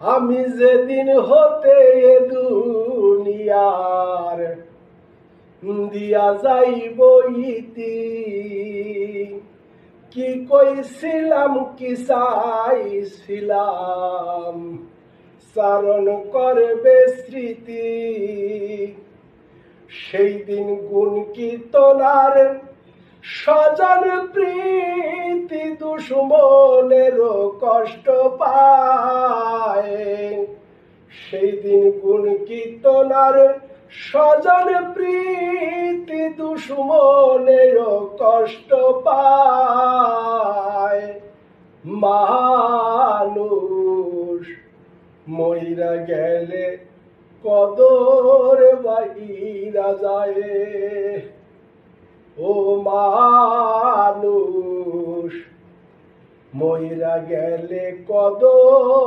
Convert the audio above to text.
আমি যেদিন হতে এ দুনিয়ার দিয়া যাইব ইতি, কি কইছিলাম কি চাইছিলাম চারণ করবে স্মৃতি। সেই দিন গুণ কীর্তনার স্বজন প্রীতি দুশ্মনেরও কষ্ট পায়। সেই দিন গুণ কীর্তনার স্বজন প্রীতি দুশ্মনেরও কষ্ট পায়। মানুষ মইরা গেলে কদর বাইরা যায়, ও মানুষ মইরা গেলে কদর